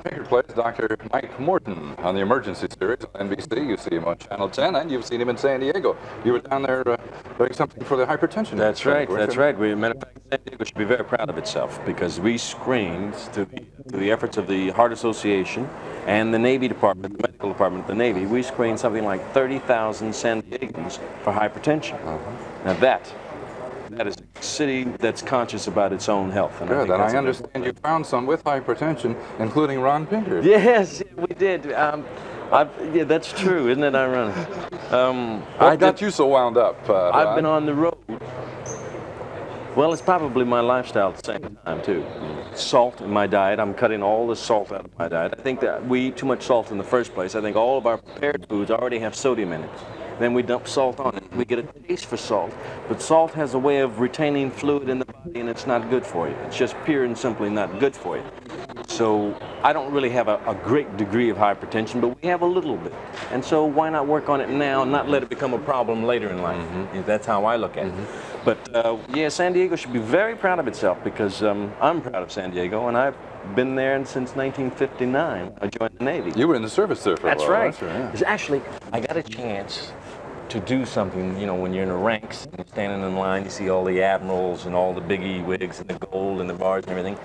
Pinkard plays Dr. Mike Morton on the Emergency series on NBC. You see him on Channel 10, and you've seen him in San Diego. You were down there doing something for the hypertension. That's right. That's you? right. Matter of fact, San Diego should be very proud of itself because we screened to the efforts of the Heart Association and the Navy Department, the medical department of the Navy. We screened something like 30,000 San Diegans for hypertension. Now that is a city that's conscious about its own health. And good, and I understand you found some with hypertension, including Ron Pinkard. Yes, we did. Yeah, that's true, isn't it ironic? What got you so wound up? I've been on the road. Well, it's probably my lifestyle at the same time, too. Salt in my diet. I'm cutting all the salt out of my diet. I think that we eat too much salt in the first place. I think all of our prepared foods already have sodium in it. Then we dump salt on it. We get a taste for salt. But salt has a way of retaining fluid in the body, and it's not good for you. It's just pure and simply not good for you. So I don't really have a great degree of hypertension, but we have a little bit. And so why not work on it now and not let it become a problem later in life? That's how I look at it. But yeah, San Diego should be very proud of itself because I'm proud of San Diego, and I've been there since 1959. I joined the Navy. You were in the service there for a while. That's right. Yeah. Actually, I got a chance to do something, you know, when you're in the ranks, and you're standing in line, you see all the admirals and all the biggie wigs and the gold and the bars and everything.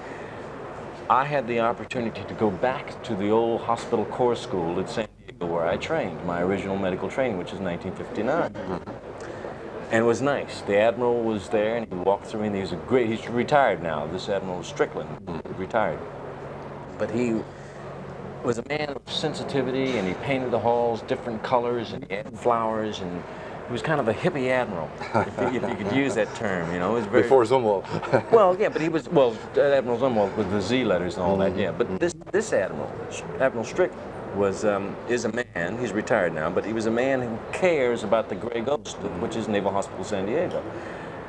I had the opportunity to go back to the old hospital corps school at San Diego where I trained, my original medical training, which is 1959. And it was nice. The Admiral was there, and he walked through, and he was a great, he's retired now. This Admiral Strickland, retired. But he was a man of sensitivity, and he painted the halls different colors, and he had flowers, and he was kind of a hippie admiral, if you could use that term, you know. It was very, before Zumwalt. Well, yeah, but he was, well, Admiral Zumwalt with the Z letters and all that, yeah. But this Admiral, Admiral Strickland, is a man, he's retired now, but he was a man who cares about the Gray Ghost, which is Naval Hospital San Diego.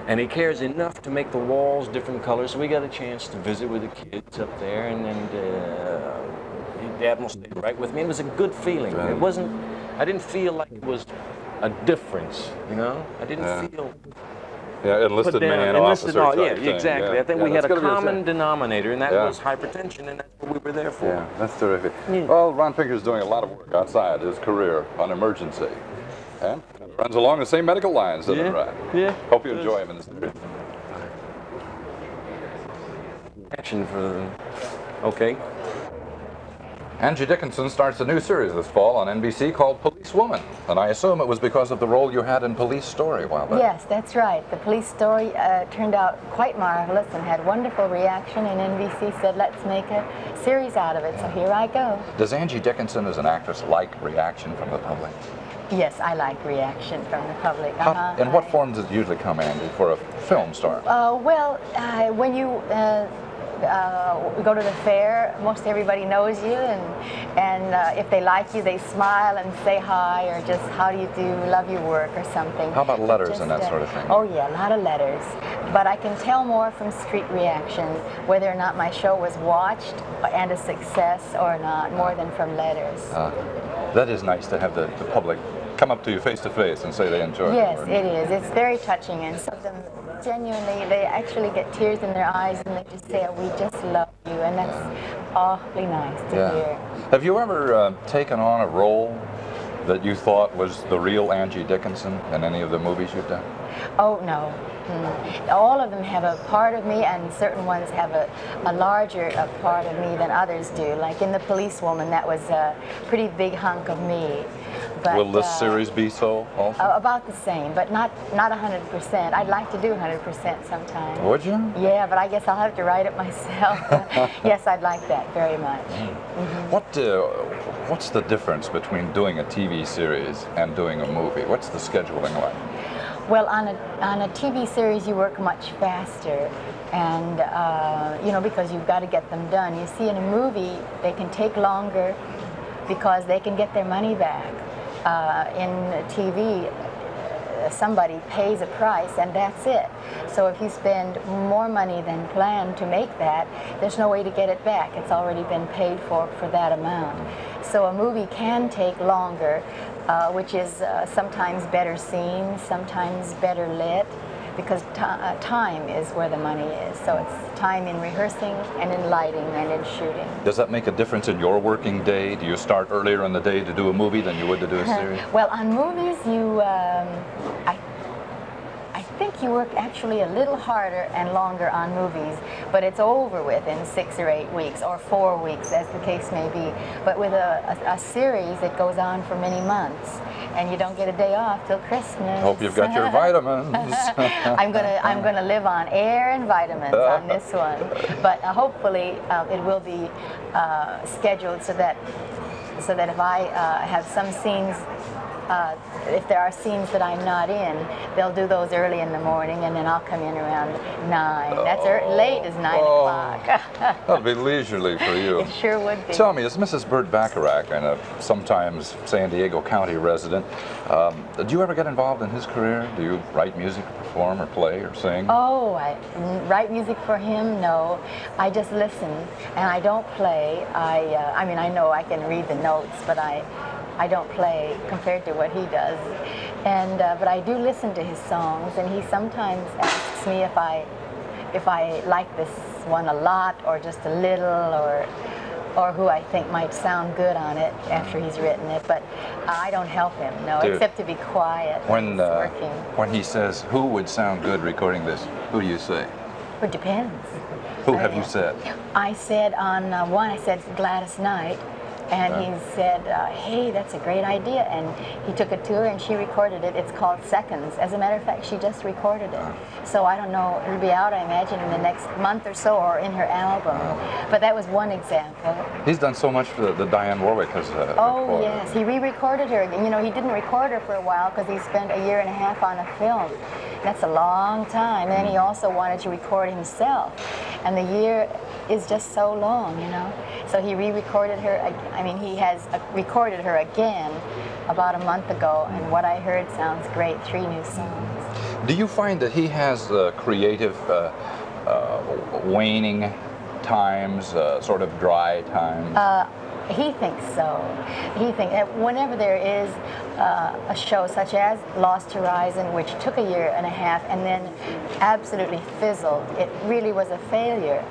And he cares enough to make the walls different colors, so we got a chance to visit with the kids up there, and the Admiral stayed right with me. It was a good feeling. Right. It wasn't, I didn't feel like it was a difference, you know? I didn't feel... Yeah, enlisted man, officer type yeah, thing. exactly. Yeah. I think we had a common denominator, and that was hypertension, and that's what we were there for. Yeah, that's terrific. Well, Ron Pinkard's doing a lot of work outside his career on Emergency, and runs along the same medical lines, doesn't it, Ron? Yeah. Hope you enjoy him in this series. Action for the... Okay. Angie Dickinson starts a new series this fall on NBC called Police Woman, and I assume it was because of the role you had in Police Story a while back. Yes, that's right. The Police Story turned out quite marvelous and had wonderful reaction, and NBC said, let's make a series out of it, so here I go. Does Angie Dickinson as an actress like reaction from the public? Yes, I like reaction from the public. In what form does it usually come, Angie, for a film star? Well, when you go to the fair, most everybody knows you, and if they like you, they smile and say hi, or just how do you do, love your work, or something. How about letters and that sort of thing? Oh yeah, a lot of letters. But I can tell more from street reaction, whether or not my show was watched and a success or not, more than from letters. That is nice to have the public come up to you face to face and say they enjoy it. Yes, it is. It's very touching, and some of them genuinely, they actually get tears in their eyes, and they just say, oh, we just love you, and that's awfully nice to hear. Have you ever taken on a role that you thought was the real Angie Dickinson in any of the movies you've done? Oh, no. All of them have a part of me, and certain ones have a larger part of me than others do. Like in The Police Woman, that was a pretty big hunk of me. But, will this series be so also? About the same, but not 100%. I'd like to do 100% sometime. Would you? Yeah, but I guess I'll have to write it myself. Yes, I'd like that very much. What's the difference between doing a TV series and doing a movie? What's the scheduling like? Well, on a TV series, you work much faster, and you know, because you've got to get them done. You see, in a movie, they can take longer because they can get their money back. In TV, somebody pays a price, and that's it. So if you spend more money than planned to make that, there's no way to get it back. It's already been paid for that amount. So a movie can take longer, which is sometimes better seen, sometimes better lit, because time is where the money is. So it's time in rehearsing and in lighting and in shooting. Does that make a difference in your working day? Do you start earlier in the day to do a movie than you would to do a series? Well, on movies, I think you work actually a little harder and longer on movies, but it's over with in 6 or 8 weeks or 4 weeks, as the case may be. But with a series, it goes on for many months, and you don't get a day off till Christmas. Hope you've got your vitamins. I'm gonna live on air and vitamins on this one, but hopefully it will be scheduled so that if I have some scenes. If there are scenes that I'm not in, they'll do those early in the morning, and then I'll come in around 9. That's late as 9 o'clock. That'll be leisurely for you. It sure would be. Tell me, as Mrs. Burt Bacharach and a sometimes San Diego County resident, do you ever get involved in his career? Do you write music, perform, or play, or sing? Oh, I write music for him? No. I just listen, and I don't play. I mean, I know I can read the notes, but I don't play compared to what he does, and but I do listen to his songs, and he sometimes asks me if I like this one a lot or just a little, or who I think might sound good on it after he's written it. But I don't help him, no, except to be quiet when he's working. When he says who would sound good recording this, who do you say? It depends. Who have you said? I said on one, I said Gladys Knight. And he said, hey, that's a great idea. And he took it to her and she recorded it. It's called Seconds. As a matter of fact, she just recorded it. So I don't know, it'll be out, I imagine, in the next month or so, or in her album. But that was one example. He's done so much for the Diane Warwick has Oh, yes. He re-recorded her again. You know, he didn't record her for a while because he spent 1.5 years on a film. That's a long time. And then he also wanted to record himself. And the year is just so long, you know. So he re-recorded her. I mean, he has recorded her again about a month ago, and what I heard sounds great. 3 new songs. Do you find that he has creative waning times, sort of dry times? He thinks so. He thinks that whenever there is a show such as Lost Horizon, which took 1.5 years and then absolutely fizzled, it really was a failure.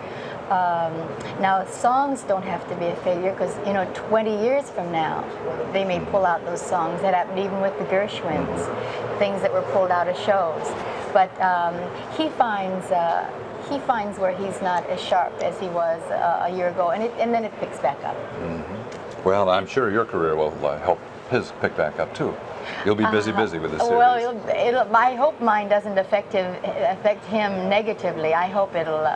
Now, songs don't have to be a failure because, you know, 20 years from now, they may pull out those songs. That happened even with the Gershwins, things that were pulled out of shows. But he finds where he's not as sharp as he was a year ago, and then it picks back up. Mm-hmm. Well, I'm sure your career will help his pick back up too. You'll be busy with the series. Well, I hope mine doesn't affect him negatively. I hope it'll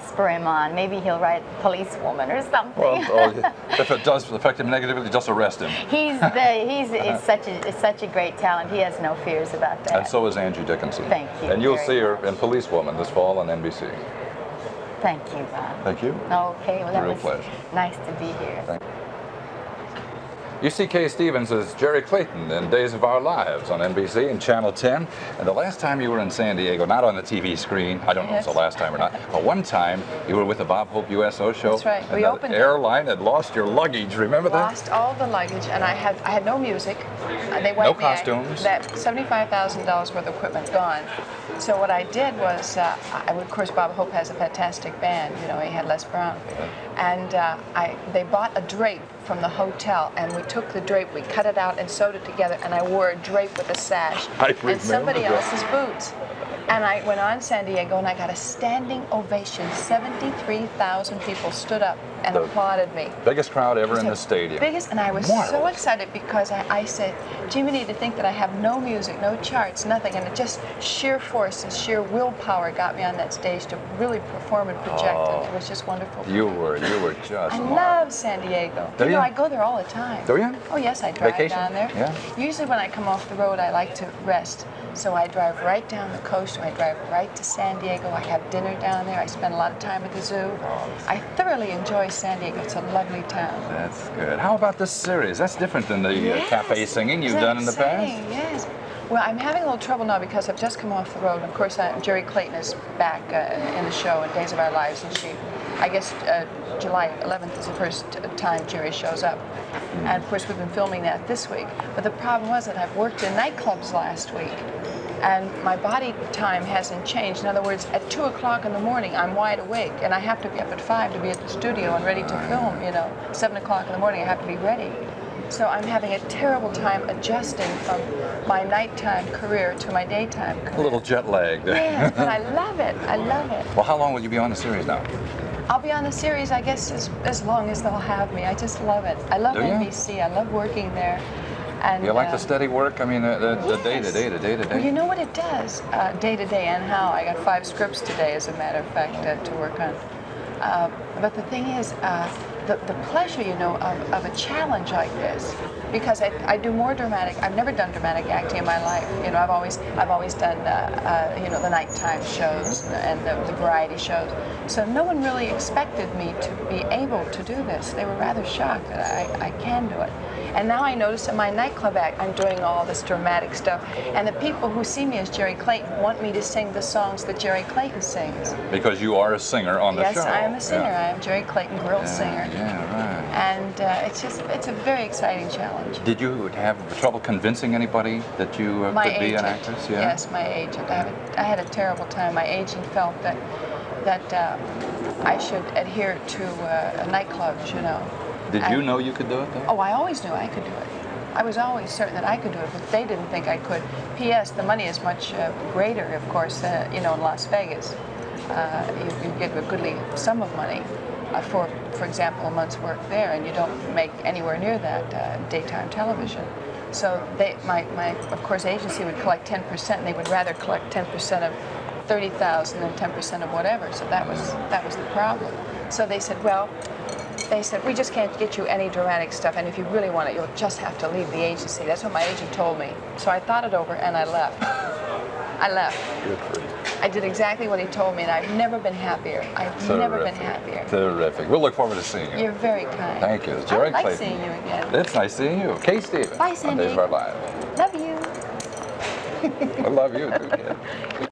spur him on. Maybe he'll write Policewoman or something. Well, if it does affect him negatively, just arrest him. He's such a great talent. He has no fears about that. And so is Angie Dickinson. Thank you. And you'll see her in Policewoman this fall on NBC. Thank you, Bob. Thank you. Okay, well, that Real was pleasure. Nice to be here. Thank you. You see Kaye Stevens as Jerry Clayton in Days of Our Lives on NBC and Channel 10. And the last time you were in San Diego, not on the TV screen, I don't know if it's the last time or not, but one time you were with the Bob Hope USO show. That's right. And We opened it. airline had lost your luggage. Remember that? Lost all the luggage, and I had no music. They No wiped me. costumes. That $75,000 worth of equipment gone. So what I did was, of course, Bob Hope has a fantastic band. You know, he had Les Brown, and they bought a drape from the hotel, and we took the drape, we cut it out and sewed it together, and I wore a drape with a sash and somebody else's boots. And I went on San Diego, and I got a standing ovation. 73,000 people stood up and applauded me. Biggest crowd ever in the stadium. Biggest, and I was so excited because I said, Jiminy, to think that I have no music, no charts, nothing, and it just sheer force and sheer willpower got me on that stage to really perform and project, and it was just wonderful. You were just I love San Diego. Do you know, you? I go there all the time. Do you? Oh yes, I drive Vacation? down there. Yeah. Usually when I come off the road, I like to rest. So I drive right down the coast, I drive right to San Diego, I have dinner down there, I spend a lot of time at the zoo. I thoroughly enjoy San Diego, it's a lovely town. That's good. How about this series? That's different than the cafe singing you've done in the past. Yes. Well, I'm having a little trouble now because I've just come off the road. Of course, Jerry Clayton is back in the show in Days of Our Lives, and I guess July 11th is the first time Jerry shows up. And of course, we've been filming that this week. But the problem was that I've worked in nightclubs last week. And my body time hasn't changed. In other words, at 2 o'clock in the morning, I'm wide awake, and I have to be up at 5 to be at the studio and ready to film, you know. 7 o'clock in the morning, I have to be ready. So I'm having a terrible time adjusting from my nighttime career to my daytime career. A little jet lag there. Yes, but I love it. I love it. Well, how long will you be on the series now? I'll be on the series, I guess, as long as they'll have me. I just love it. I love Do you? NBC. I love working there. And You like the steady work? I mean, the yes. day to day to day to day. Well, you know what it does, day to day, and how. I got 5 scripts today, as a matter of fact, to work on. But the thing is, the pleasure, you know, of a challenge like this, because I do more dramatic. I've never done dramatic acting in my life. You know, I've always done you know, the nighttime shows and the variety shows. So no one really expected me to be able to do this. They were rather shocked that I can do it. And now I notice in my nightclub act, I'm doing all this dramatic stuff. And the people who see me as Jerry Clayton want me to sing the songs that Jerry Clayton sings. Because you are a singer on the show. Yes, I am a singer. Yeah. I am Jerry Clayton, grill singer. Yeah, right. And it's a very exciting challenge. Did you have trouble convincing anybody that you could be an actress? Yeah? Yes, my agent. I had a terrible time. My agent felt that I should adhere to nightclubs, you know. Did you know you could do it, though? Oh, I always knew I could do it. I was always certain that I could do it, but they didn't think I could. P.S. The money is much greater, of course, you know, in Las Vegas. You get a goodly sum of money for example, a month's work there, and you don't make anywhere near that daytime television. So of course, agency would collect 10%, and they would rather collect 10% of 30,000 than 10% of whatever. So that was the problem. So they said, well, we just can't get you any dramatic stuff, and if you really want it, you'll just have to leave the agency. That's what my agent told me. So I thought it over, and I left. I left. Good for you. I did exactly what he told me, and I've never been happier. I've never been happier. Terrific. We'll look forward to seeing you. You're very kind. Thank you. It's Jerry I like Clayton. seeing you again. It's nice seeing you. Kaye Stevens. Bye, Sandy. On Days of Our Lives. Love you. I love you too, kid.